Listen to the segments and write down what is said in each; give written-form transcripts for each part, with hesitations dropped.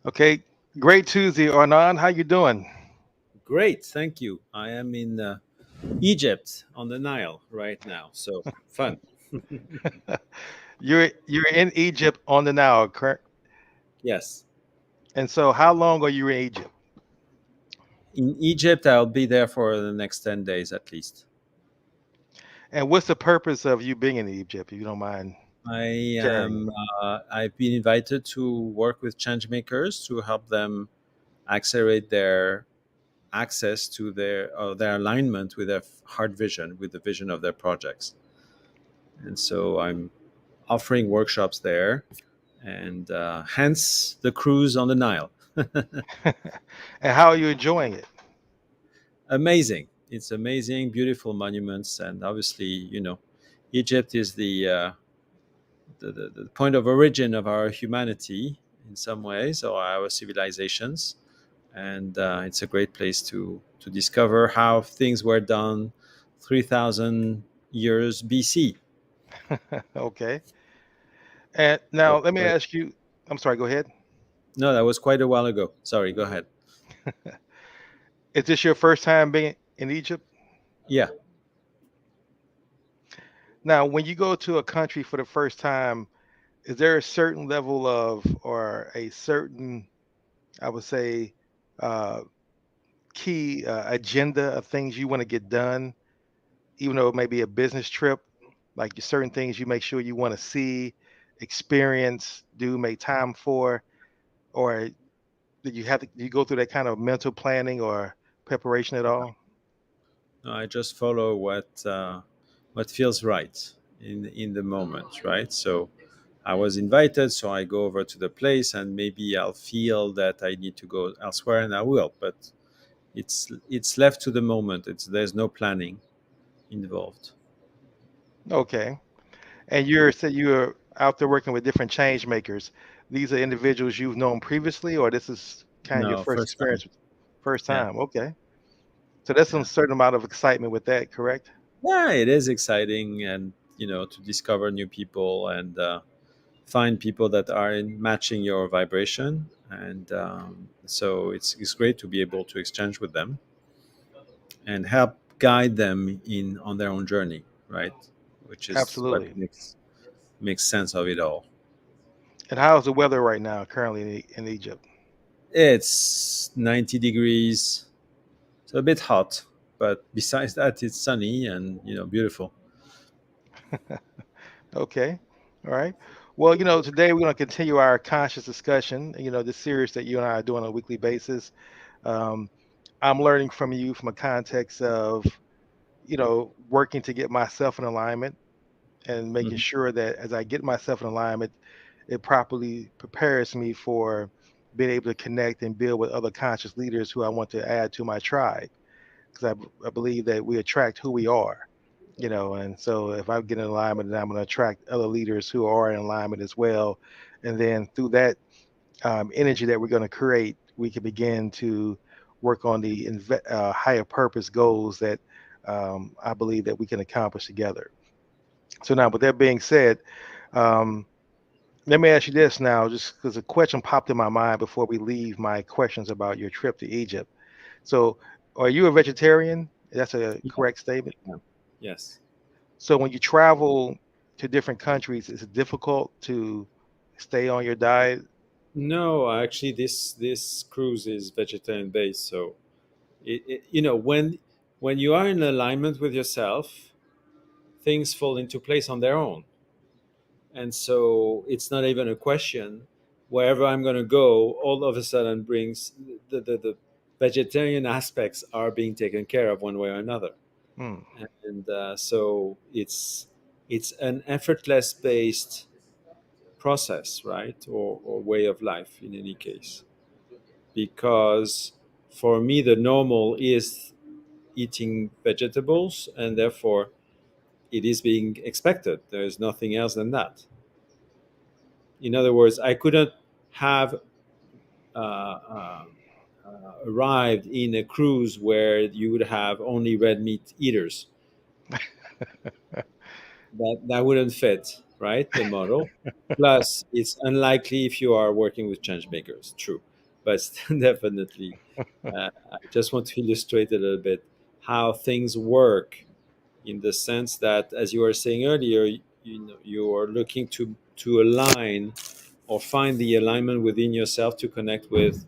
Okay, great Tuesday, Arnaud. How you doing? Great, thank you. I am in Egypt on the Nile right now, so fun. You're in Egypt on the Nile, correct? Yes, And so, how long are you in Egypt? in Egypt, I'll be there for the next 10 days at least. And what's the purpose of you being in Egypt, if you don't mind I sharing? am. I've been invited to work with change makers to help them accelerate their access to their alignment with their heart vision, with the vision of their projects. And so I'm offering workshops there, and hence the cruise on the Nile. And how are you enjoying it? Amazing. It's amazing, beautiful monuments, and obviously, Egypt is the point of origin of our humanity in some ways, or our civilizations, and it's a great place to discover how things were done 3,000 years BC. Okay. And So, now let me ask you. I'm sorry. Go ahead. no, that was quite a while ago. Sorry, go ahead. Is this your first time being in Egypt? Yeah, Now, when you go to a country for the first time, is there a certain level of, or a certain, I would say, uh, key agenda of things you want to get done, even though it may be a business trip, like certain things you make sure you want to see, experience, do, make time for, or did you have to you go through that kind of mental planning or preparation at all? no, I just follow what feels right in the moment, right? So I was invited, so I go over to the place, and maybe I'll feel that I need to go elsewhere, and I will. But it's left to the moment. There's no planning involved. Okay. And you're said you're out there working with different change makers. These are individuals you've known previously, or this is kind of your No, first first time. experience? First Yeah, time. Okay. So that's some yeah, certain amount of excitement with that, correct? yeah. It is exciting, and to discover new people and find people that are in matching your vibration, and so it's great to be able to exchange with them and help guide them in on their own journey, right? Which is what Absolutely. makes sense of it all. And how's the weather right now, currently in Egypt? It's 90 degrees, so a bit hot, but besides that, it's sunny and beautiful. Okay. All right. Well, today we're going to continue our conscious discussion, this series that you and I are doing on a weekly basis. Um, I'm learning from you from a context of, working to get myself in alignment and making Mhm. sure that as I get myself in alignment, it properly prepares me for being able to connect and build with other conscious leaders who I want to add to my tribe. Because I believe that we attract who we are, and so if I get in alignment, then I'm going to attract other leaders who are in alignment as well. And then through that energy that we're going to create, we can begin to work on the higher purpose goals that I believe that we can accomplish together. So now, with that being said, um, let me ask you this now, just because a question popped in my mind before we leave my questions about your trip to Egypt. So, are you a vegetarian? That's a Yeah, correct statement. yeah. Yes. So, when you travel to different countries, is it difficult to stay on your diet? No, actually, this cruise is vegetarian based, so when you are in alignment with yourself, things fall into place on their own, and so it's not even a question. Wherever I'm going to go, all of a sudden brings the vegetarian aspects are being taken care of one way or another, Hmm. and so it's an effortless based process, right, or way of life in any case, because for me the normal is eating vegetables, and therefore it is being expected. There is nothing else than that. In other words, I couldn't have uh, uh, arrived in a cruise where you would have only red meat eaters. That wouldn't fit, right? The model. Plus, it's unlikely if you are working with change makers. True. but definitely, I just want to illustrate a little bit how things work, in the sense that, as you were saying earlier, you are looking to align or find the alignment within yourself to connect with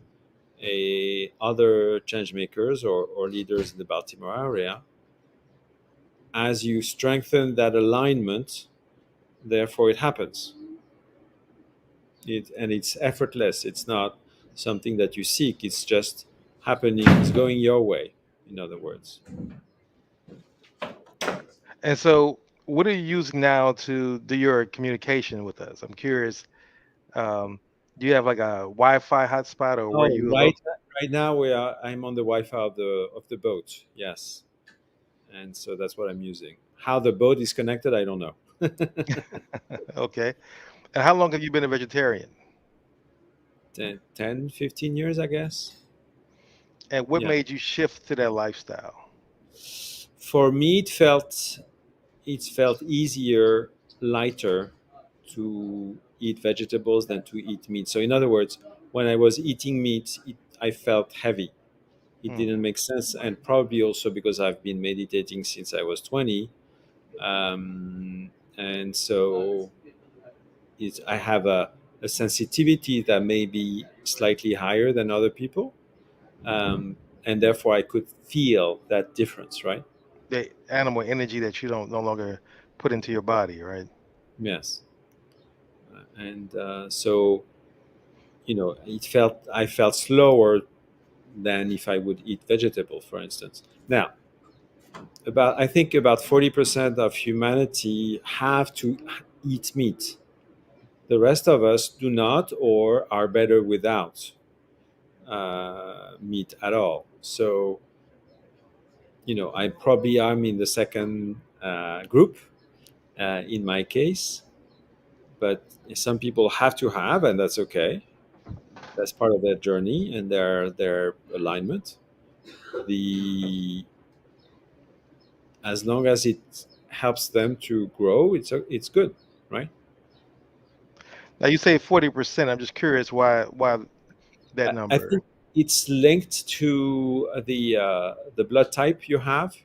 other change makers or leaders in the Baltimore area. As you strengthen that alignment, therefore it happens. And it's effortless. It's not something that you seek. It's just happening. It's going your way. In other words, And so, what are you using now to do your communication with us? I'm curious. Um, do you have like a Wi-Fi hotspot, or where oh, you right, located? right now I'm on the Wi-Fi of the boat. Yes, and so that's what I'm using. How the boat is connected, I don't know. Okay. And how long have you been a vegetarian? 10, 15 years, I guess. And what Yeah. made you shift to that lifestyle? For me, it felt easier, lighter to eat vegetables than to eat meat. So, in other words, when I was eating meat, I felt heavy. It Hmm. didn't make sense, and probably also because I've been meditating since I was 20, and so I have a sensitivity that may be slightly higher than other people, and therefore I could feel that difference, right? The animal energy that you don't no longer put into your body, right? Yes, and so I felt slower than if I would eat vegetable, for instance. Now, I think about 40% of humanity have to eat meat. The rest of us do not, or are better without meat at all. So, I probably am in the second group in my case, but some people have to have, and that's okay. That's part of their journey and their alignment. The As long as it helps them to grow, it's good, right? Now you say 40%. I'm just curious why that I number. think it's linked to the blood type you have,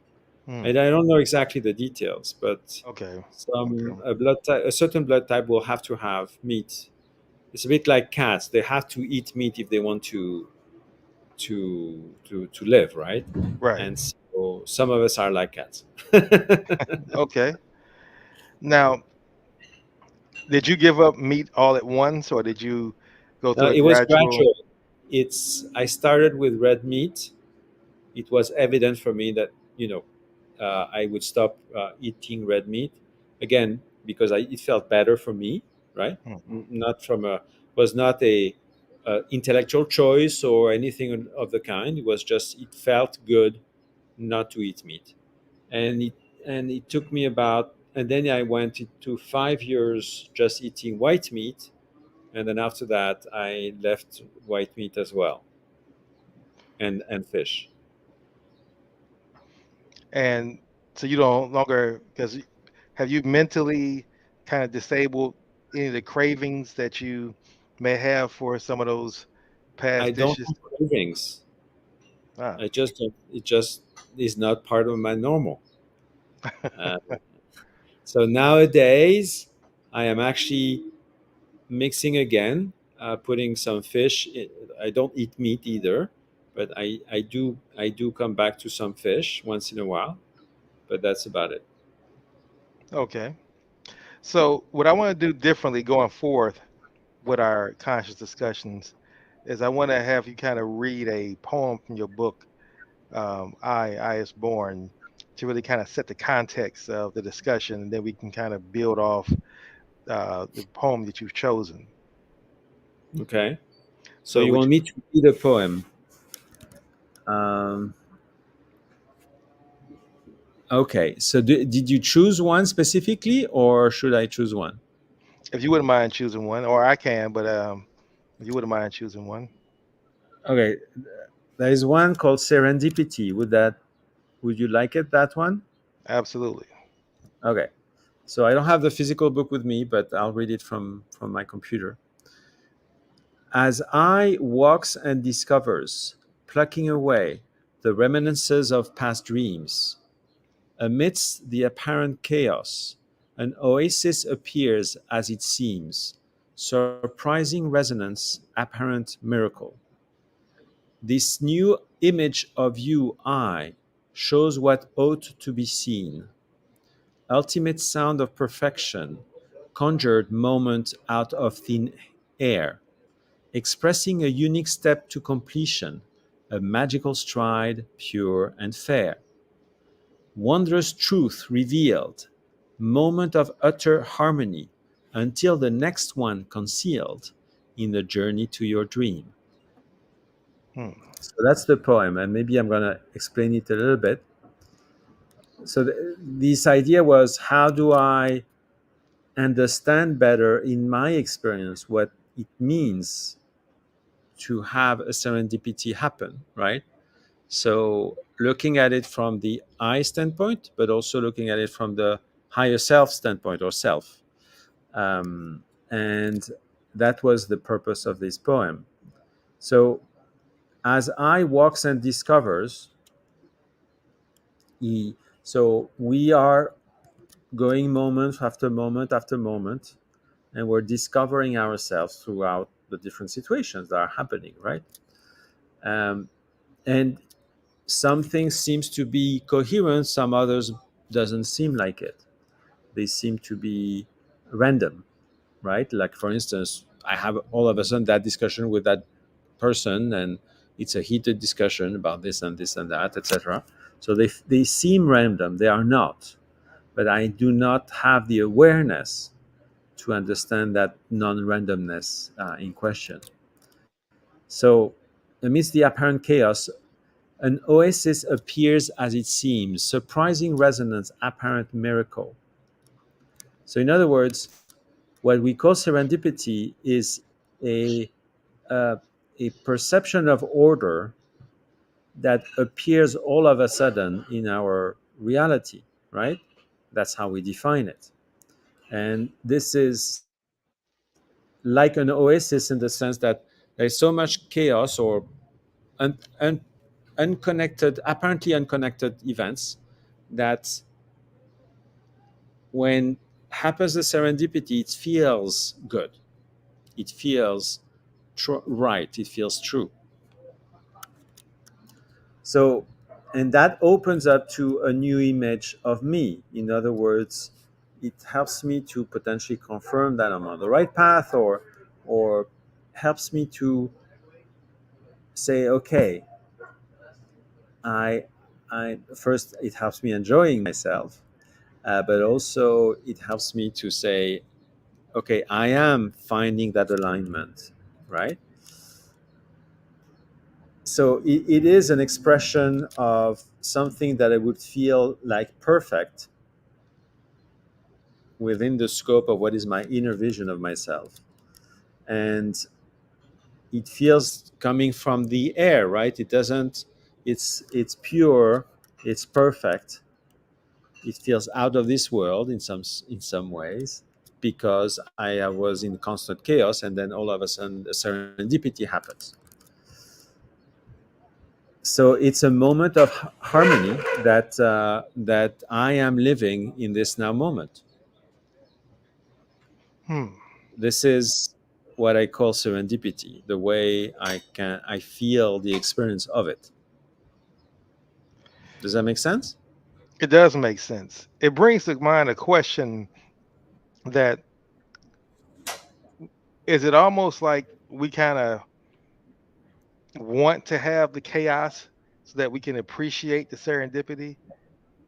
Hmm. and I don't know exactly the details, but Okay. some Okay. a certain blood type will have to have meat. It's a bit like cats; they have to eat meat if they want to live, right? Right. And so some of us are like cats. Okay. Now, did you give up meat all at once, or did you go through a It was gradual? gradual. I started with red meat. It was evident for me that I would stop eating red meat again because it felt better for me, right? Hmm. Not from a was not a intellectual choice or anything of the kind. It was just it felt good not to eat meat, and it took me about, and then I went to 5 years just eating white meat, and then after that I left white meat as well, and fish. And so you don't longer, because have you mentally kind of disabled any of the cravings that you may have for some of those I past don't dishes? have cravings. Ah, I just don't, it just is not part of my normal. Uh, so nowadays, I am actually mixing again, putting some fish. I don't eat meat either, but I do come back to some fish once in a while. But that's about it. okay. So what I want to do differently going forth with our conscious discussions is I want to have you kind of read a poem from your book, I is Born, to really kind of set the context of the discussion, and then we can kind of build off the poem that you've chosen. Okay. So So, you which, want me to read a poem? Um, okay. So did you choose one specifically, or should I choose one? if you wouldn't mind choosing one, or I can, but if you wouldn't mind choosing one, Okay. There is one called Serendipity. Would you like it? That one? absolutely. Okay. So I don't have the physical book with me, but I'll read it from my computer. As I walks and discovers, plucking away the reminiscences of past dreams, amidst the apparent chaos, an oasis appears as it seems, surprising resonance, apparent miracle. This new image of you, I, shows what ought to be seen. Ultimate sound of perfection, conjured moment out of thin air, expressing a unique step to completion, a magical stride, pure and fair. Wondrous truth revealed, moment of utter harmony, until the next one concealed in the journey to your dream. Hmm. So that's the poem, and maybe I'm going to explain it a little bit. So, this idea was, how do I understand better in my experience what it means to have a serendipity happen, right? So, looking at it from the I standpoint, but also looking at it from the higher self standpoint or self. And that was the purpose of this poem. So, as I walks and discovers, he, so we are going moment after moment after moment, and we're discovering ourselves throughout the different situations that are happening, right? Um, and some things seems to be coherent, some others doesn't seem like it. They seem to be random, right? Like, for instance, I have all of a sudden that discussion with that person, and it's a heated discussion about this and this and that, etc. So they seem random. They are not, but I do not have the awareness to understand that non-randomness in question. So, amidst the apparent chaos, an oasis appears as it seems, surprising resonance, apparent miracle. So, in other words, what we call serendipity is a, uh, a perception of order that appears all of a sudden in our reality, right? That's how we define it. And this is like an oasis in the sense that there's so much chaos or un- un- unconnected, apparently unconnected events that when happens the serendipity, it feels good. It feels right. It feels true. So, and that opens up to a new image of me. In other words, it helps me to potentially confirm that I'm on the right path, or helps me to say, okay, I, I first it helps me enjoying myself, but also it helps me to say, okay, I am finding that alignment, right? So it is an expression of something that I would feel like perfect within the scope of what is my inner vision of myself. And it feels coming from the air, right? It doesn't, it's pure, it's perfect. It feels out of this world in some ways, because I was in constant chaos, and then all of a sudden serendipity happens. So it's a moment of harmony that I am living in this now moment. Hmm. This is what I call serendipity, the way I feel the experience of it. Does that make sense? It does make sense. It brings to mind a question that is it almost like we kind of want to have the chaos so that we can appreciate the serendipity?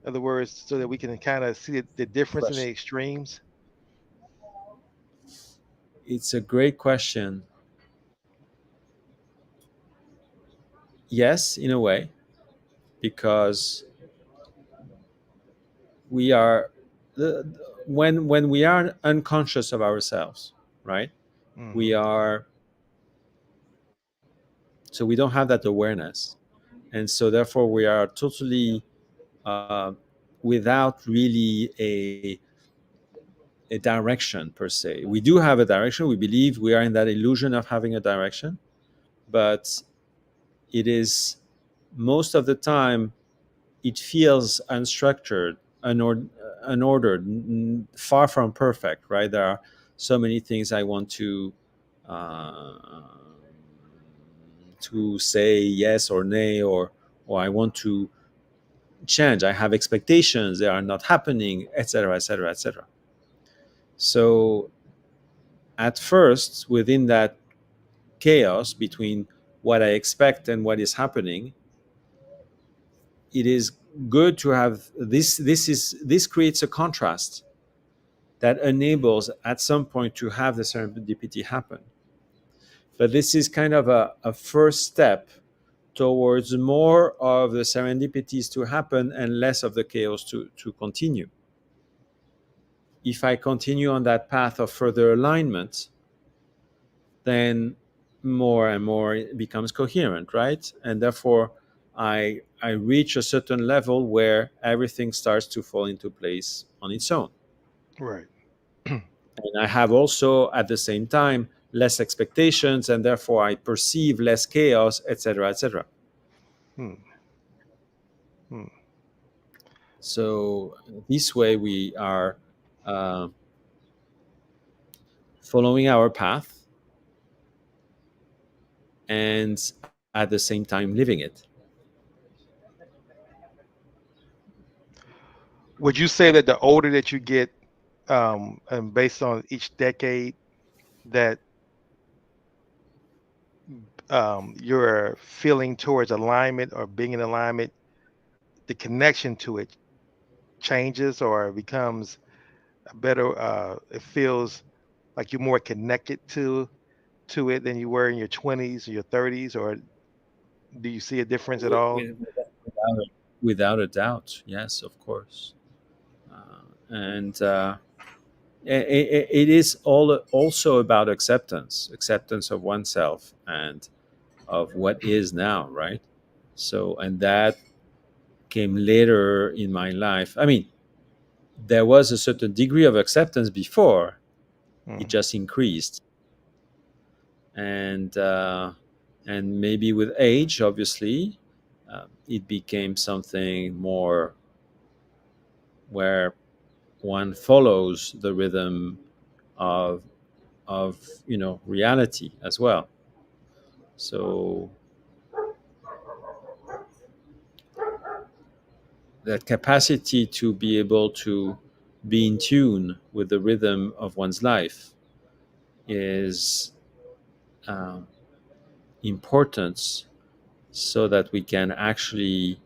In other words, so that we can kind of see the difference in the Question. extremes. It's a great question. Yes, in a way, because we are when we are unconscious of ourselves, right? We Hmm. are, so we don't have that awareness, and so therefore we are totally uh, without really a direction per se. We do have a direction. We believe we are in that illusion of having a direction, but it is most of the time it feels unstructured, unordered, far from perfect. Right? There are so many things I want uh, to say yes or nay, or I want to change. I have expectations; they are not happening, etc., etc., etc. So at first, within that chaos between what I expect and what is happening, it is good to have this. This creates a contrast that enables at some point to have the serendipity happen. But this is kind of a first step towards more of the serendipities to happen and less of the chaos to continue. If I continue on that path of further alignment, then more and more it becomes coherent, right? And therefore, I reach a certain level where everything starts to fall into place on its own. Right. And I have also at the same time less expectations, and therefore I perceive less chaos, etc., etc. Hmm. Hmm. So this way we are uh, following our path and at the same time living it. Would you say that the older that you get, and based on each decade, that your feeling towards alignment or being in alignment, the connection to it changes or becomes a better? It feels like you're more connected to it than you were in your 20s or your 30s, or do you see a difference at all? Without a doubt, yes, of course. And it is all also about acceptance of oneself and of what is now, right? So, and that came later in my life. I mean, there was a certain degree of acceptance before; it Mm, just increased, and and maybe with age, obviously, it became something more where one follows the rhythm of reality as well. So that capacity to be able to be in tune with the rhythm of one's life is um, important, so that we can actually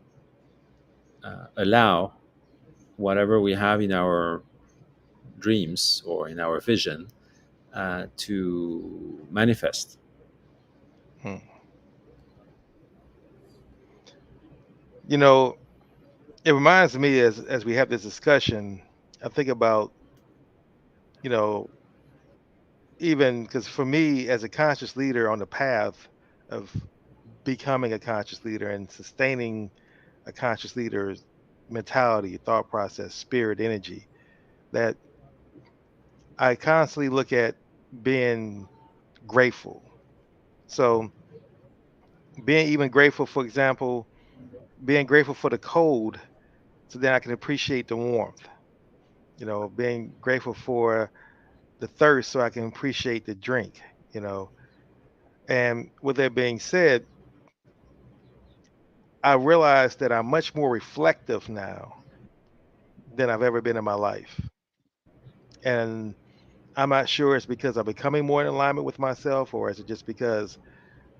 allow whatever we have in our dreams or in our vision to manifest. mm. You know, it reminds me as we have this discussion, I think about, you know, even because for me as a conscious leader on the path of becoming a conscious leader and sustaining a conscious leader's mentality, thought process, spirit, energy, that I constantly look at being grateful. So being even grateful, for example, being grateful for the cold, so then I can appreciate the warmth. Being grateful for the thirst, so I can appreciate the drink. You know, and with that being said, I realize that I'm much more reflective now than I've ever been in my life, and I'm not sure it's because I'm becoming more in alignment with myself, or is it just because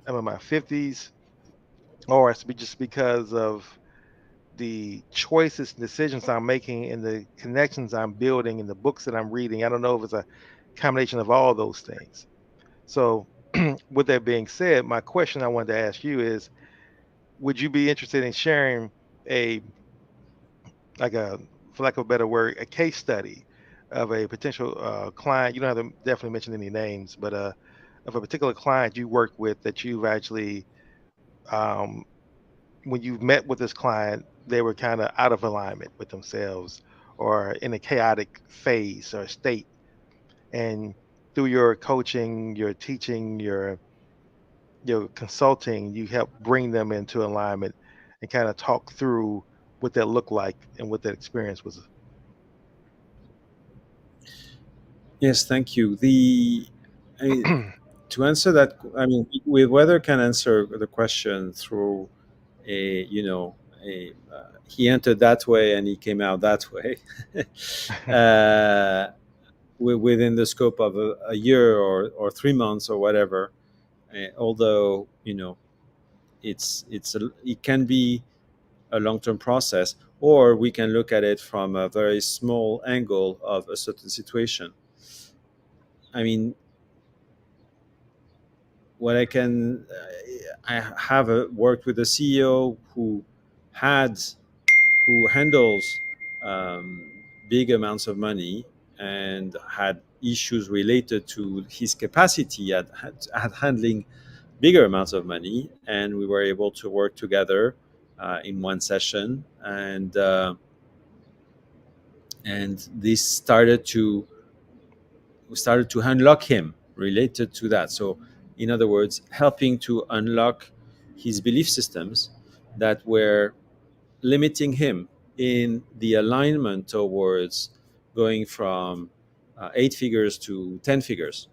I'm in my 50s, or just because of the choices and decisions I'm making and the connections I'm building and the books that I'm reading. I don't know if it's a combination of all those things. So, with that being said, my question I wanted to ask you is, would you be interested in sharing a, like a, for lack of a better word, a case study of a potential client? You don't have to definitely mention any names, but of a particular client you worked with that you've actually, when you've met with this client, they were kind of out of alignment with themselves, or in a chaotic phase or state. And through your coaching, your teaching, your consulting, you help bring them into alignment and kind of talk through what that looked like and what that experience was. Yes, thank you. I, to answer that, I mean, with whether can answer the question through a, he entered that way and he came out that way, uh, within the scope of a year or 3 months or whatever. Although, it can be a long-term process, or we can look at it from a very small angle of a certain situation. I mean, what I can, I have worked with a CEO had who handles big amounts of money and had issues related to his capacity at handling bigger amounts of money, and we were able to work together in one session, and this started to we started to unlock him related to that. So, in other words, helping to unlock his belief systems that were limiting him in the alignment towards going from 8 figures to 10 figures.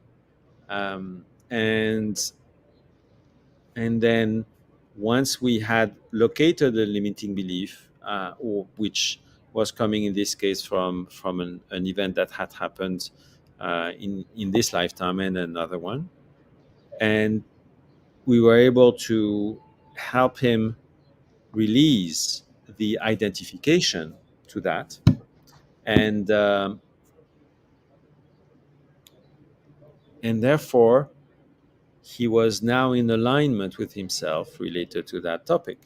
Um, and and then once we had located the limiting belief, or which was coming in this case from an event that had happened in this lifetime and another one, and we were able to help him release the identification to that, and and therefore he was now in alignment with himself related to that topic.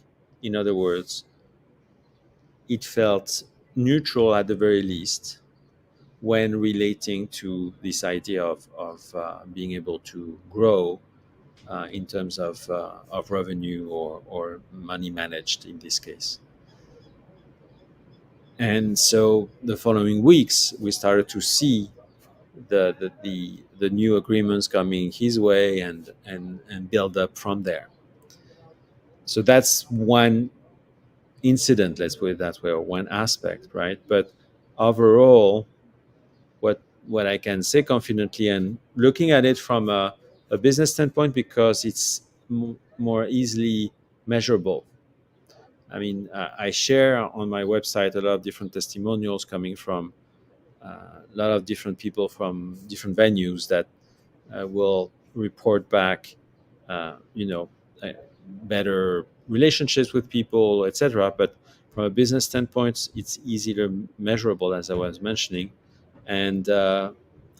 In other words, it felt neutral at the very least when relating to this idea of being able to grow in terms of revenue or money managed in this case. And so the following weeks, we started to see the new agreements coming his way, and build up from there. So that's one incident, let's put it that way, or one aspect, right? But overall, what I can say confidently, and looking at it from a business standpoint, because it's more easily measurable. I mean, I share on my website a lot of different testimonials coming from a lot of different people from different venues that will report back, you know, uh, better relationships with people, etc. But from a business standpoint, it's easier measurable, as I was mentioning, and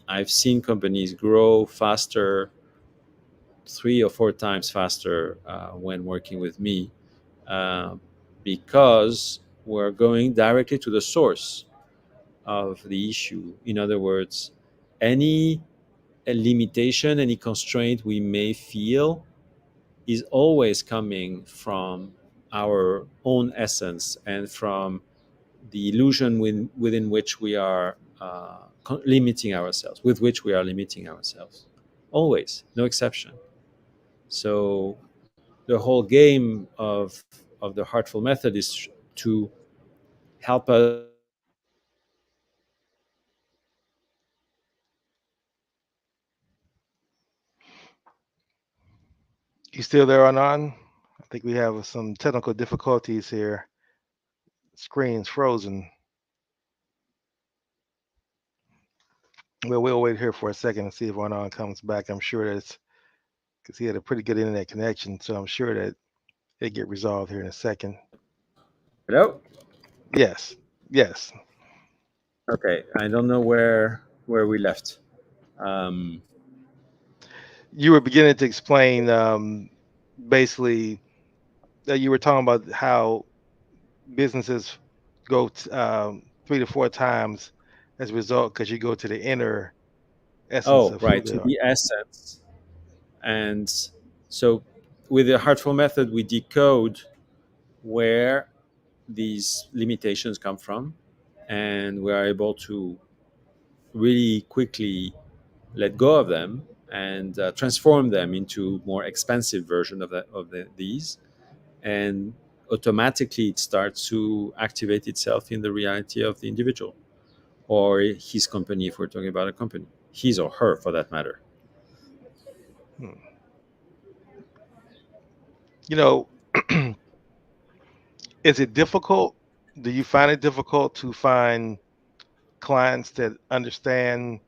I've seen companies grow faster, 3 or 4 times faster when working with me, uh, because we're going directly to the source of the issue. In other words, any limitation, any constraint we may feel is always coming from our own essence and from the illusion within which we are limiting ourselves, with which we are limiting ourselves. Always, no exception. So the whole game of the Heartful Method is to help us understand You still there, Arnaud? I think we have some technical difficulties here. Screen's frozen. Well, we'll wait here for a second and see if Arnaud comes back. I'm sure that's because he had a pretty good internet connection, so I'm sure that it'll get resolved here in a second. Hello. Yes, yes. Okay, I don't know where we left. Um, You were beginning to explain basically that you were talking about how businesses go 3 to 4 times as a result because you go to the inner essence oh, of who right, they to are. the essence. And so, with the Heartful Method, we decode where these limitations come from, and we are able to really quickly let go of them and transform them into more expansive version of these, and automatically it starts to activate itself in the reality of the individual or his company, if we're talking about a company, his or her for that matter. Hmm. You know, is it difficult? Do you find it difficult to find clients that understand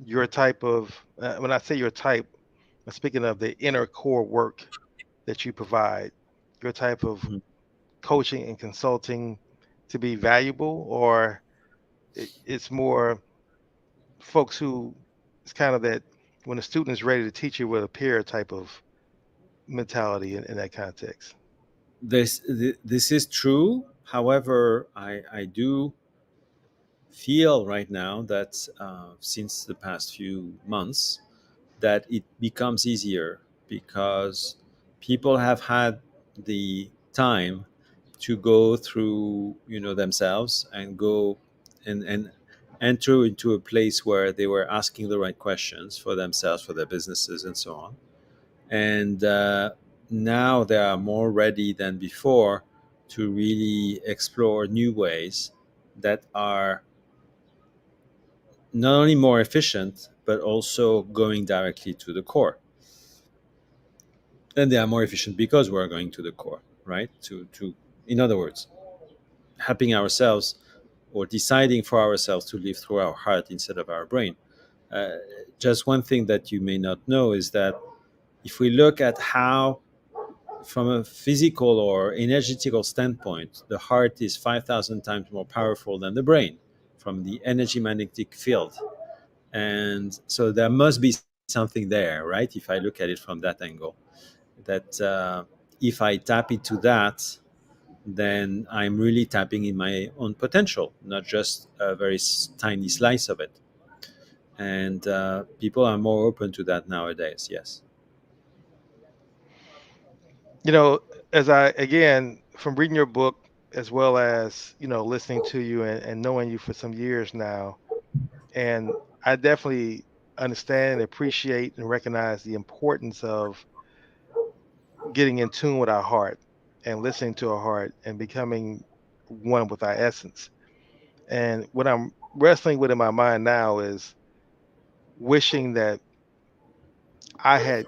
your type of, when I say your type, I'm speaking of the inner core work that you provide, your type of Mhm. coaching and consulting to be valuable, or it's more folks who, it's kind of that when a student is ready to teach you with a peer type of mentality in that context. This is true. However, I do feel right now that since the past few months, that it becomes easier because people have had the time to go through, themselves, and go and enter into a place where they were asking the right questions for themselves, for their businesses, and so on. And now they are more ready than before to really explore new ways that are not only more efficient but also going directly to the core. And they are more efficient because we're going to the core, right? To In other words, helping ourselves or deciding for ourselves to live through our heart instead of our brain. uh, just one thing that you may not know is that if we look at how, from a physical or energetical standpoint, the heart is 5,000 times more powerful than the brain from the energy magnetic field. And so there must be something there, right? If I look at it from that angle, that if I tap into that, then I'm really tapping in my own potential, not just a very tiny slice of it. And people are more open to that nowadays. Yes. You know, as I, again, from reading your book as well as, listening to you and knowing you for some years now, and I definitely understand and appreciate and recognize the importance of getting in tune with our heart and listening to our heart and becoming one with our essence. And what I'm wrestling with in my mind now is wishing that I had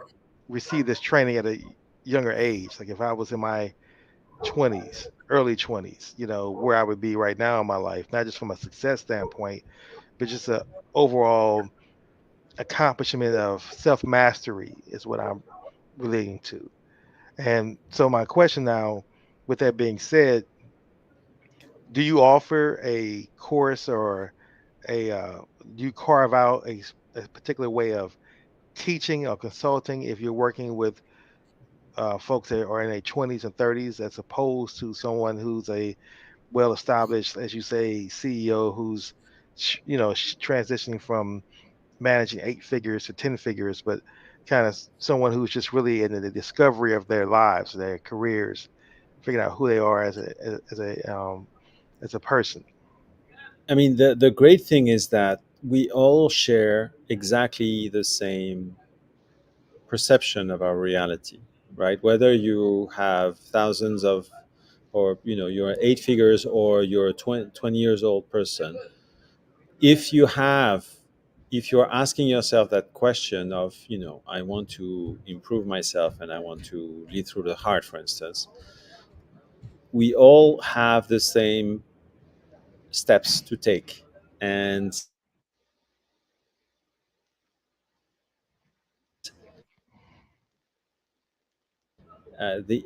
received this training at a younger age. Like if I was in my 20s, early 20s, where I would be right now in my life, not just from a success standpoint, but just a overall accomplishment of self mastery is what I'm relating to. And so my question now, with that being said, do you offer a course or do you carve out a particular way of teaching or consulting if you're working with folks that are in their 20s and 30s as opposed to someone who's a well established, as you say, CEO who's transitioning from managing 8 figures to 10 figures, but kind of someone who's just really in the discovery of their lives, their careers, figuring out who they are as a person. I mean, the great thing is that we all share exactly the same perception of our reality, right? Whether you have thousands of, or you're 8 figures, or you're a 20 years old person, if you have, if you're asking yourself that question of, I want to improve myself and I want to lead through the heart, for instance, we all have the same steps to take. And the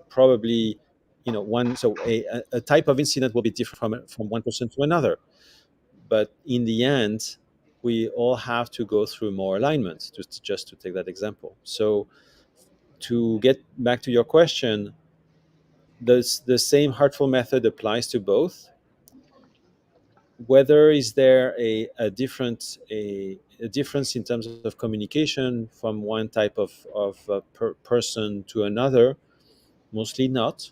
probably, a type of incident will be different from one person to another. But in the end, we all have to go through more alignment, just to take that example. So to get back to your question, the same heartful method applies to both. Whether is there a difference in terms of communication from one type of person to another? Mostly not.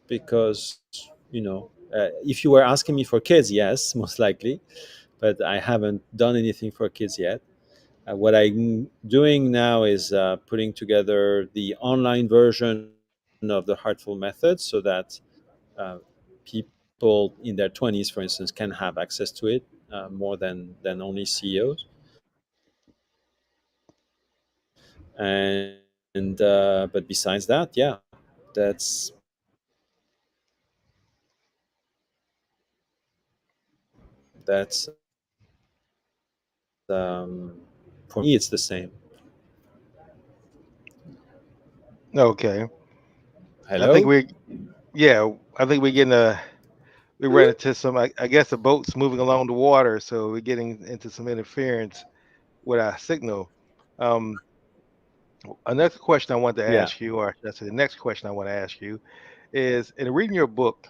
because if you were asking me for kids, yes, most likely, but I haven't done anything for kids yet. What I'm doing now is putting together the online version of the Heartful Method so that uh, people in their 20s, for instance, can have access to it more than only CEOs. And but besides that, yeah, that's for me it's the same. Okay. I think Hello. we yeah, I think we're getting a we ran into some I guess the boat's moving along the water, so we're getting into some interference with our signal. Um, Another question I wanted to Yeah. ask you, or should I say the next question I want to ask you, is in reading your book,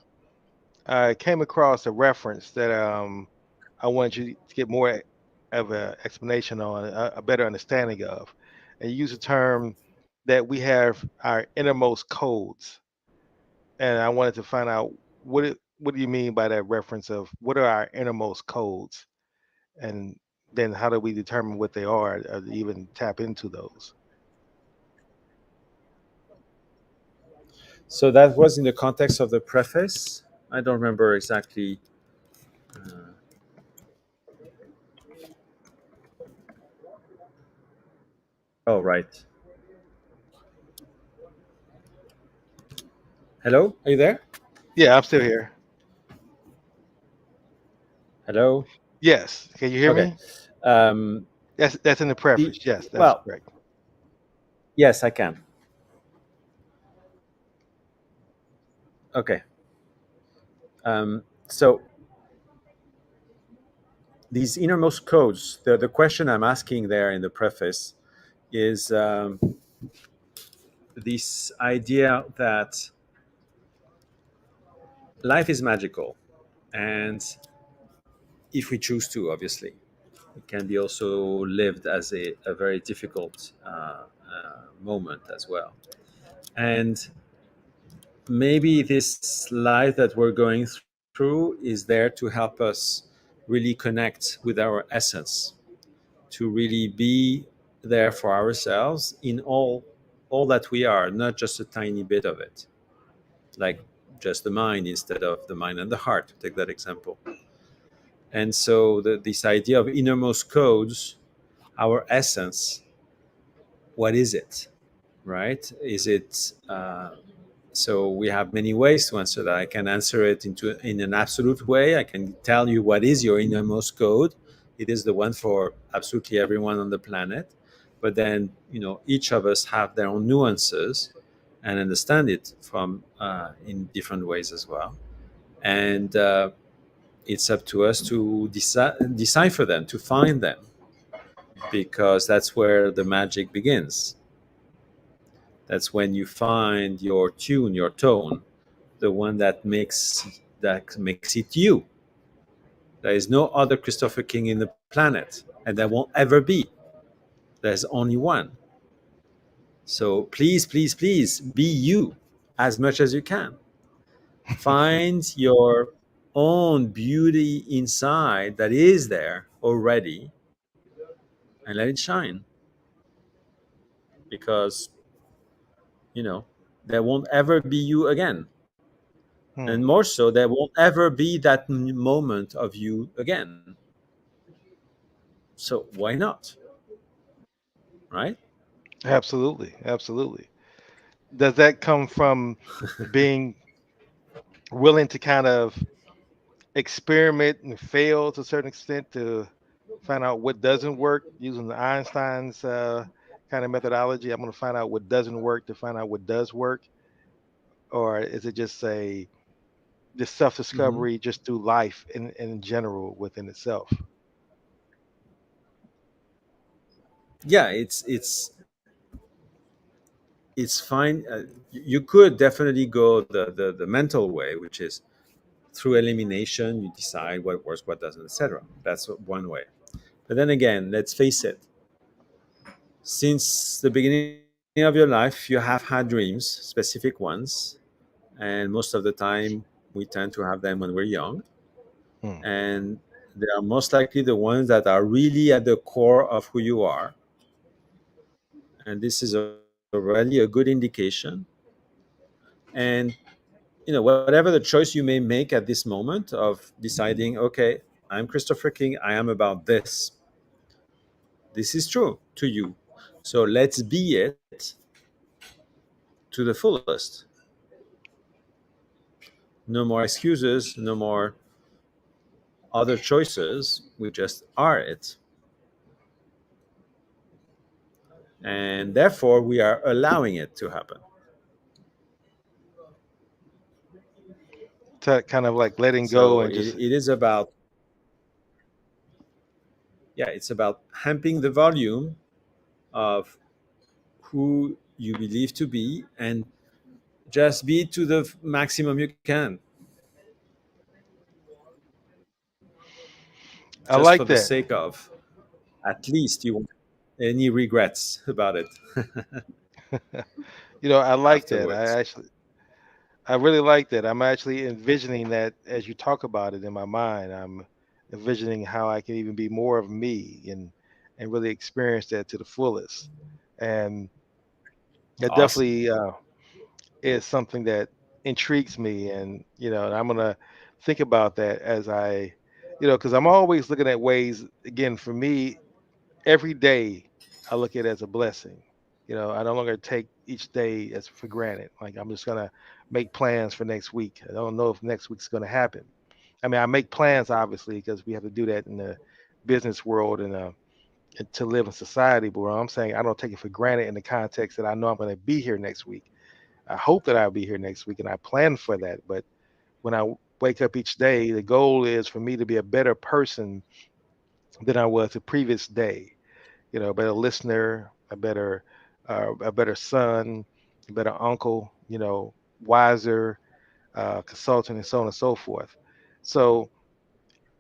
I came across a reference that I wanted you to get more of an explanation on, a better understanding of. And you use the term that we have our innermost codes, and I wanted to find out what do you mean by that reference of what are our innermost codes, and then how do we determine what they are, or even tap into those? So that was in the context of the preface. I don't remember exactly. uh, oh, right. Hello, are you there? Yeah, I'm still here. Hello. Yes, can you hear Okay. me? um, That's in the preface. the Yes, that's well, correct. yes, I can. Okay. So these innermost codes, the question I'm asking there in the preface is this idea that life is magical, and if we choose to, obviously, it can be also lived as a very difficult moment as well. And maybe this life that we're going through is there to help us really connect with our essence, to really be there for ourselves in all that we are, not just a tiny bit of it, like just the mind instead of the mind and the heart, to take that example. And so this idea of innermost codes, our essence, what is it, right? Is it so we have many ways to answer that. I can answer it in an absolute way. I can tell you what is your innermost code. It is the one for absolutely everyone on the planet. But then, each of us have their own nuances and understand it from in different ways as well. And it's up to us to decipher them, to find them, because that's where the magic begins. That's when you find your tune, your tone, the one that makes it you. There is no other Christopher King in the planet, and there won't ever be. There's only one. So please, please, please be you as much as you can. Find your own beauty inside that is there already, and let it shine, because there won't ever be you again. And Hmm. more so, there won't ever be that moment of you again. So why not? Right? Absolutely, absolutely. Does that come from being willing to kind of experiment and fail to a certain extent to find out what doesn't work using the Einstein's kind of methodology? I'm going to find out what doesn't work to find out what does work, or is it just a just self Hmm. discovery just through life in general within itself? Yeah, it's fine. You could definitely go the mental way, which is through elimination. You decide what works, what doesn't, etc. That's one way. But then again, let's face it. Since the beginning of your life, you have had dreams, specific ones, and most of the time we tend to have them when we're young, Hmm. and they are most likely the ones that are really at the core of who you are. And this is already a good indication. And whatever the choice you may make at this moment of deciding, okay, I'm Christopher King, I am about this. This is true to you. So let's be it to the fullest. No more excuses, no more other choices. We just are it. And therefore, we are allowing it to happen. Kind of like letting go So and just it is about, yeah, it's about amping the volume of who you believe to be, and just be to the maximum you can, just I for the like sake that. of at least you won't have any regrets about it I like that. afterwards. I really like that. I'm actually envisioning that as you talk about it in my mind. I'm envisioning how I can even be more of me and really experience that to the fullest. And it Awesome. definitely is something that intrigues me. And I'm gonna think about that as because I'm always looking at ways. Again, for me, every day I look at it as a blessing. I no longer take each day as for granted. Like I'm just gonna make plans for next week. I don't know if next week's gonna happen. I mean, I make plans obviously because we have to do that in the business world and to live in society. But what I'm saying, I don't take it for granted in the context that I know I'm gonna be here next week. I hope that I'll be here next week, and I plan for that. But when I wake up each day, the goal is for me to be a better person than I was the previous day. A better listener, a better son, a better uncle, wiser consultant, and so on and so forth. So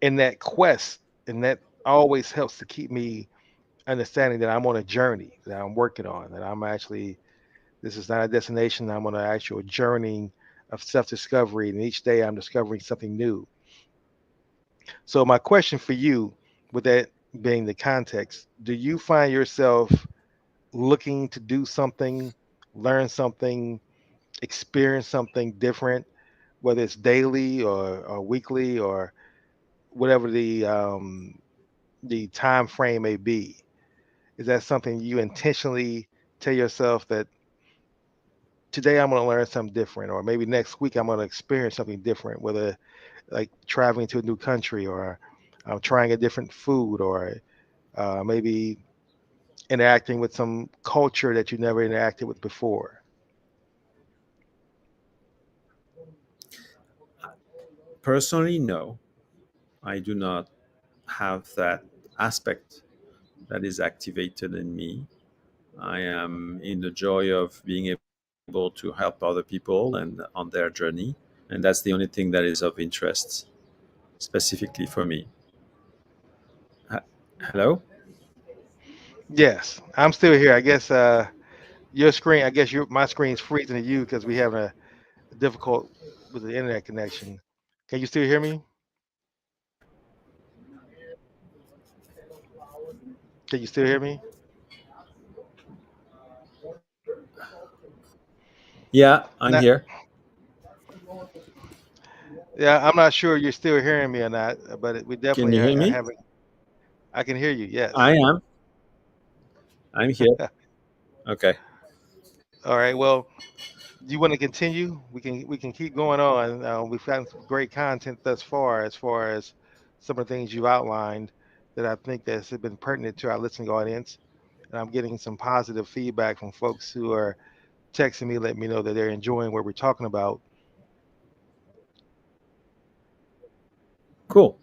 in that quest, and that always helps to keep me understanding that I'm on a journey that I'm working on, that I'm actually this is not a destination. I'm on an actual journey of self-discovery, and each day I'm discovering something new. So my question for you, with that being the context, do you find yourself looking to do something, learn something, experience something different, whether it's daily or weekly or whatever the time frame may be? Is that something you intentionally tell yourself that today I'm going to learn something different, or maybe next week I'm going to experience something different, whether like traveling to a new country or trying a different food or maybe interacting with some culture that you never interacted with before? Personally, no, I do not have that aspect that is activated in me. I am in the joy of being able to help other people and on their journey. And that's the only thing that is of interest specifically for me. Hello? Yes, I'm still here. I guess your screen. I guess my screen's freezing to you because we have a difficult with the internet connection. Can you still hear me? Can you still hear me? Yeah, I'm Not, here. yeah, I'm not sure you're still hearing me or not, but we Can definitely you are, hear are me? having. I can hear you. I Yes. am. I'm here. Okay. All right. Well, do you want to continue? We can keep going on. We've gotten some great content thus far as some of the things you've outlined that I think that's been pertinent to our listening audience. And I'm getting some positive feedback from folks who are texting me, letting me know that they're enjoying what we're talking about. Cool.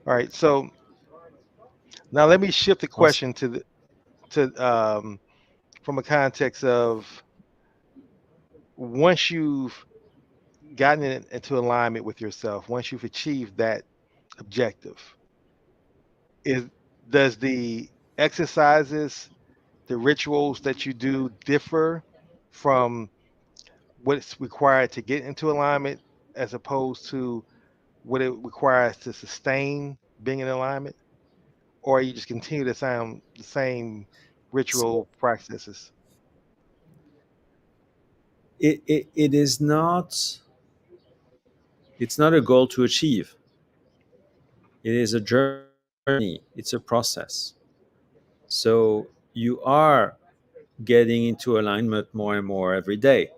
All right. So now let me shift the Awesome. question to from a context of once you've gotten into alignment with yourself, once you've achieved that objective, is does the exercises, the rituals that you do differ from what's required to get into alignment as opposed to what it requires to sustain being in alignment, or you just continue the same So ritual processes? it is not, it's not a goal to achieve. It is a journey, it's a process. So you are getting into alignment more and more every day.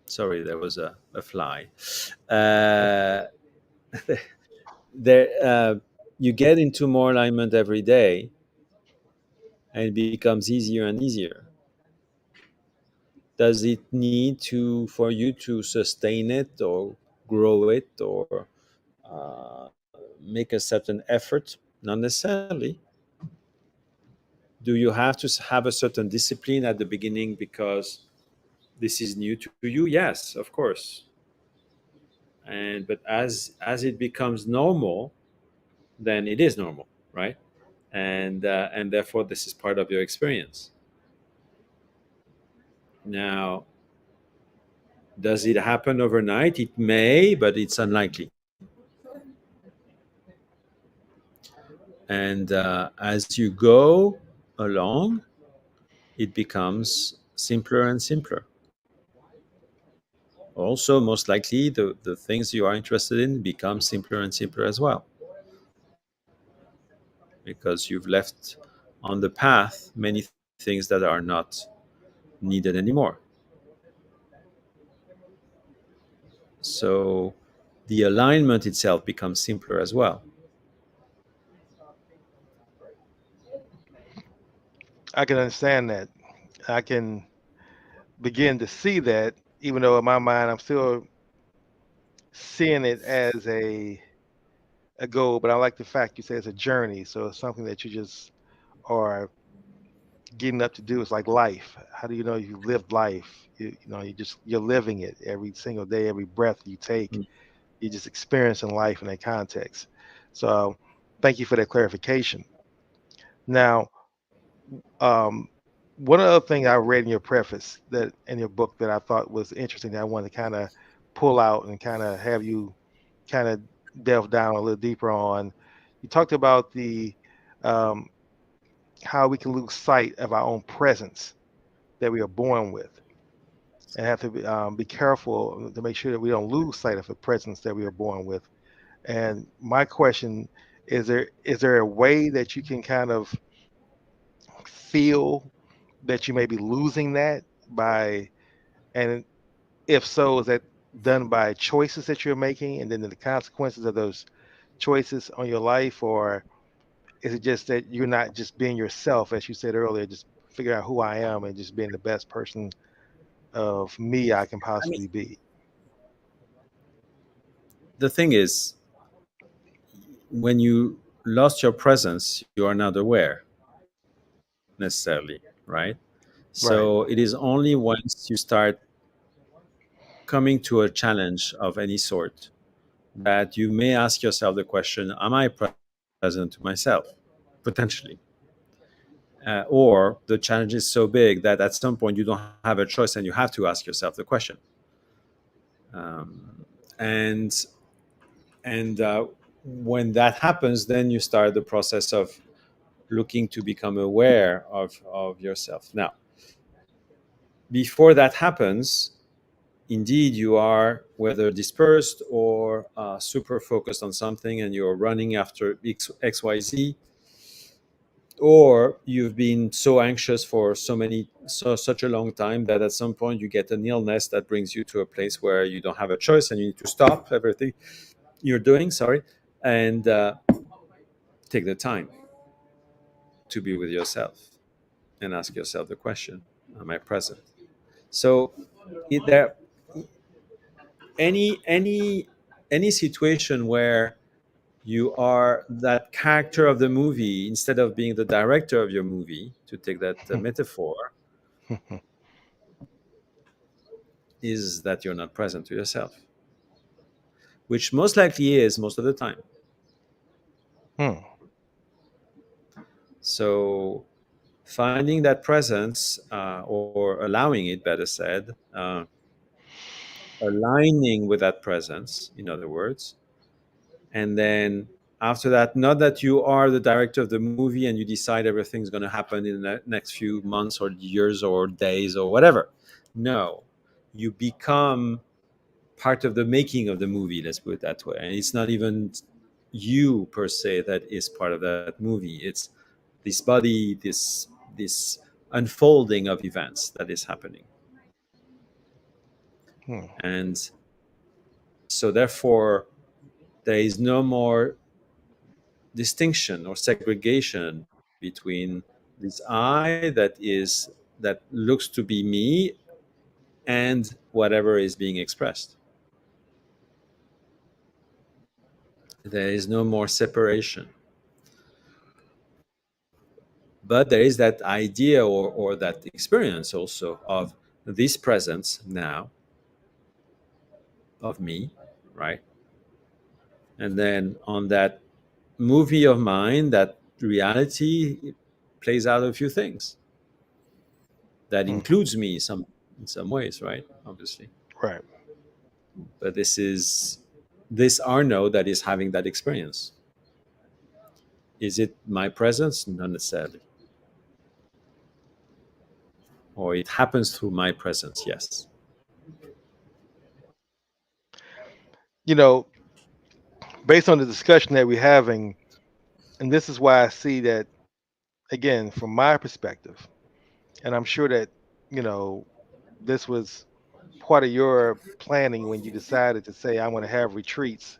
Sorry, there was a fly. Uh, there, you get into more alignment every day, and it becomes easier and easier. Does it need to for you to sustain it or grow it or make a certain effort? Not necessarily. Do you have to have a certain discipline at the beginning because this is new to you? Yes, of course. And but as it becomes normal, then it is normal, right? And therefore this is part of your experience. Now, does it happen overnight? It may, but it's unlikely. And as you go along, it becomes simpler and simpler. Also, most likely, the things you are interested in become simpler and simpler as well, because you've left on the path many things that are not needed anymore. So the alignment itself becomes simpler as well. I can understand that. I can begin to see that, even though in my mind I'm still seeing it as a goal, but I like the fact you say it's a journey. So it's something that you just are getting up to do. It's like life. How do you know you've lived life? You're living it every single day, every breath you take. You're just experiencing life in that context. So thank you for that clarification. Now, um, one other thing I read in your preface that in your book that I thought was interesting that I wanted to kind of pull out and kind of have you kind of delve down a little deeper on. You talked about the um, how we can lose sight of our own presence that we are born with, and have to be careful to make sure that we don't lose sight of the presence that we are born with. And my question is there a way that you can kind of feel that you may be losing that by, and if so, is that done by choices that you're making and then the consequences of those choices on your life, or is it just that you're not just being yourself, as you said earlier, just figure out who I am and just being the best person of me I can I mean, possibly be? the thing is, when you lost your presence, you are not aware necessarily, right? So Right. it is only once you start coming to a challenge of any sort that you may ask yourself the question, am I present to myself? Potentially. Or the challenge is so big that at some point you don't have a choice and you have to ask yourself the question. And when that happens, then you start the process of looking to become aware of yourself. Now, before that happens, indeed you are whether dispersed or super focused on something and you're running after xyz, or you've been so anxious for such a long time that at some point you get an illness that brings you to a place where you don't have a choice and you need to stop everything you're doing, sorry, and take the time to be with yourself and ask yourself the question, am I present? So there any situation where you are that character of the movie instead of being the director of your movie, to take that metaphor, is that you're not present to yourself, which most likely is most of the time. Hmm. So finding that presence, or allowing it, better said, aligning with that presence, in other words. And then after that, not that you are the director of the movie and you decide everything's going to happen in the next few months or years or days or whatever. No, you become part of the making of the movie, let's put it that way. And it's not even you per se that is part of that movie. It's this body, this unfolding of events that is happening. Hmm. And so therefore there is no more distinction or segregation between this I that looks to be me and whatever is being expressed. There is no more separation. But there is that idea or that experience also of this presence now of me, right? And then on that movie of mine, that reality plays out a few things that Hmm. includes me some in some ways, right? Obviously. Right. But this is this Arnaud that is having that experience. Is it my presence? Not necessarily. Or it happens through my presence, yes. You know, based on the discussion that we're having, and this is why I see that again from my perspective, and I'm sure that you know this was part of your planning when you decided to say I'm going to have retreats,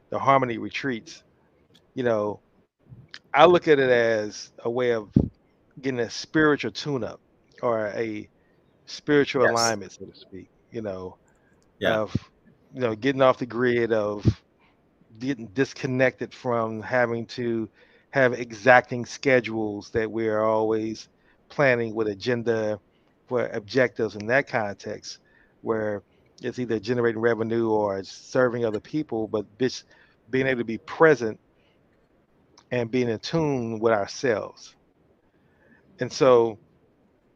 the harmony retreats. You know, I look at it as a way of getting a spiritual tune-up or a spiritual Yes. alignment, so to speak. Yeah. Of getting off the grid, of getting disconnected from having to have exacting schedules that we're always planning with agenda for objectives in that context, where it's either generating revenue or it's serving other people, but being able to be present and being in tune with ourselves. And so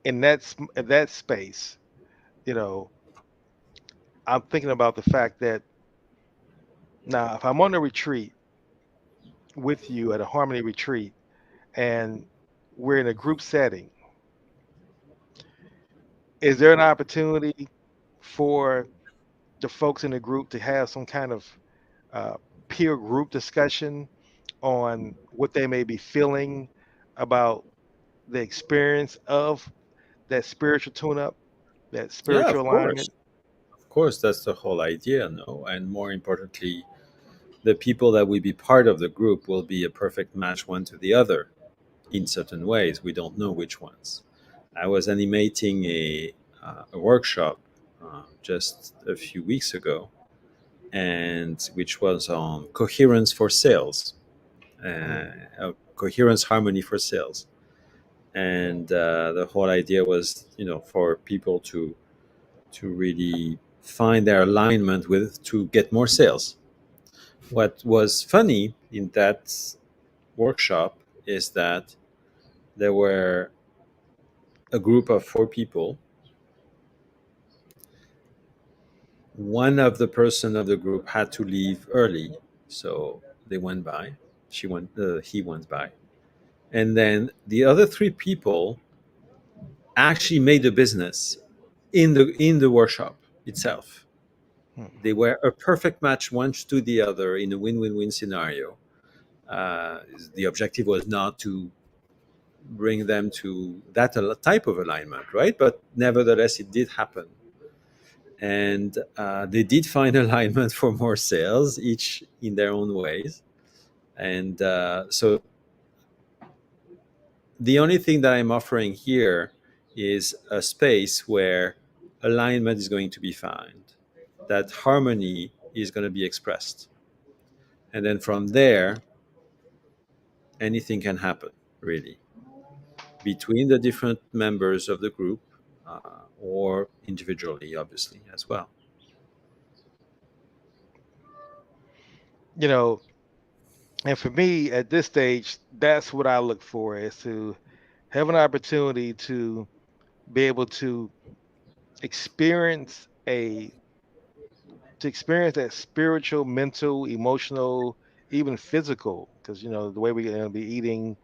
in that space, you know, I'm thinking about the fact that now if I'm on a retreat with you at a harmony retreat and we're in a group setting, is there an opportunity for the folks in the group to have some kind of uh, peer group discussion on what they may be feeling about the experience of that spiritual tune up, that Yeah, spiritual of course. alignment? Of course, that's the whole idea, no? And more importantly, the people that will be part of the group will be a perfect match one to the other in certain ways. We don't know which ones. I was animating a workshop just a few weeks ago, and which was on coherence for sales, Mm, coherence harmony for sales. And the whole idea was, for people to really find their alignment with to get more sales. What was funny in that workshop is that there were a group of four people. One of the person of the group had to leave early, so they went by. He went by, and then the other three people actually made a business in the workshop itself. mm, They were a perfect match one to the other in a win-win-win scenario. Uh, the objective was not to bring them to that type of alignment, right? But nevertheless, it did happen. And they did find alignment for more sales, each in their own ways. And so the only thing that I'm offering here is a space where alignment is going to be found, that harmony is going to be expressed. And then from there, anything can happen, really, between the different members of the group or individually, obviously, as well. you know, and for me at this stage, that's what I look for is to have an opportunity to be able to experience a to experience that spiritual, mental, emotional, even physical, because the way we're going to be eating,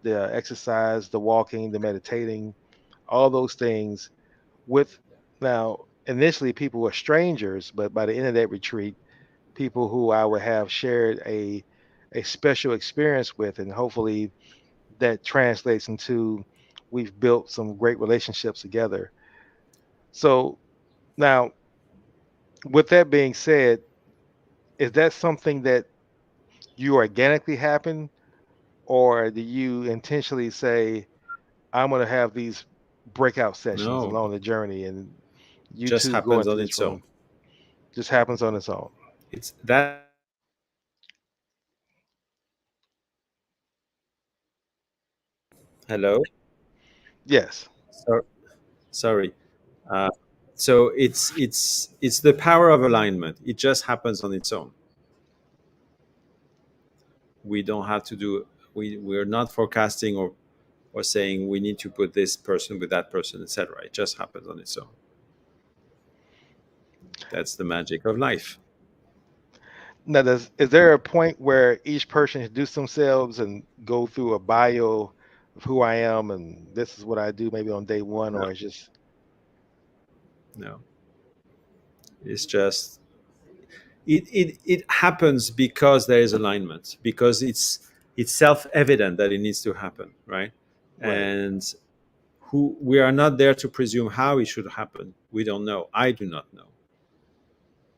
the exercise, the walking, the meditating, all those things. With now, initially people were strangers, but by the end of that retreat, people who I would have shared a special experience with, and hopefully that translates into we've built some great relationships together. So now, with that being said, is that something that you organically happen, or do you intentionally say, I'm going to have these breakout sessions No, along the journey, and you just two go happens into on this its own. room? Just happens on its own. It's that. Hello. Yes. So, sorry. Uh, so it's the power of alignment. It just happens on its own. We don't have to do. We're not forecasting or saying we need to put this person with that person, etc. It just happens on its own. That's the magic of life. Now, is there a point where each person introduce themselves and go through a bio of who I am and this is what I do, maybe on day one, No, or it's just no. It's just it happens because there is alignment, because it's self-evident that it needs to happen, right? right? And who we are not there to presume how it should happen. We don't know. I do not know.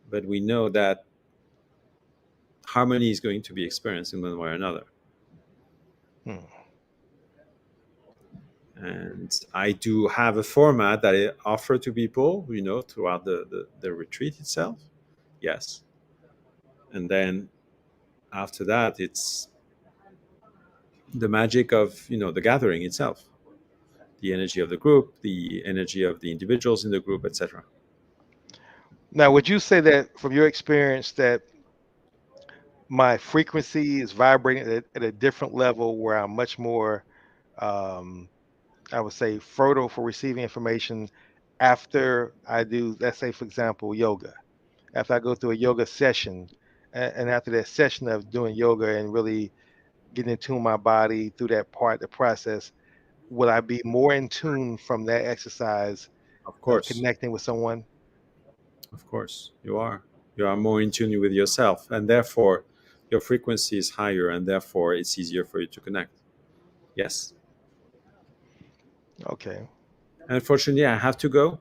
But we know that harmony is going to be experienced in one way or another. Hmm. And I do have a format that I offer to people, throughout the retreat itself. Yes. And then after that, it's the magic of, the gathering itself, the energy of the group, the energy of the individuals in the group, etc. Now, would you say that from your experience that my frequency is vibrating at a different level where I'm much more, um, I would say, fertile for receiving information after I do, let's say, for example, yoga? After I go through a yoga session, and after that session of doing yoga and really getting into my body through that part, the process, will I be more in tune from that exercise Of of course. connecting with someone? Of course, you are more in tune with yourself, and therefore your frequency is higher, and therefore it's easier for you to connect. Yes. Okay. Unfortunately, I have to go.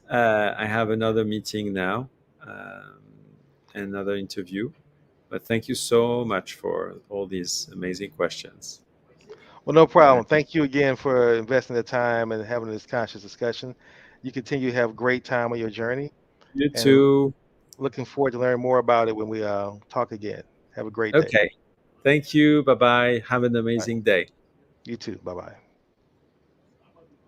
I have another meeting now, um, another interview. But thank you so much for all these amazing questions. Well, no Uh, problem. Thank you again for investing the time and having this conscious discussion. You continue to have great time on your journey, you and too. looking forward to learn more about it when we talk again. Have a great day. Okay. Thank you. Bye bye. Have an Bye. amazing day. You too. Bye bye.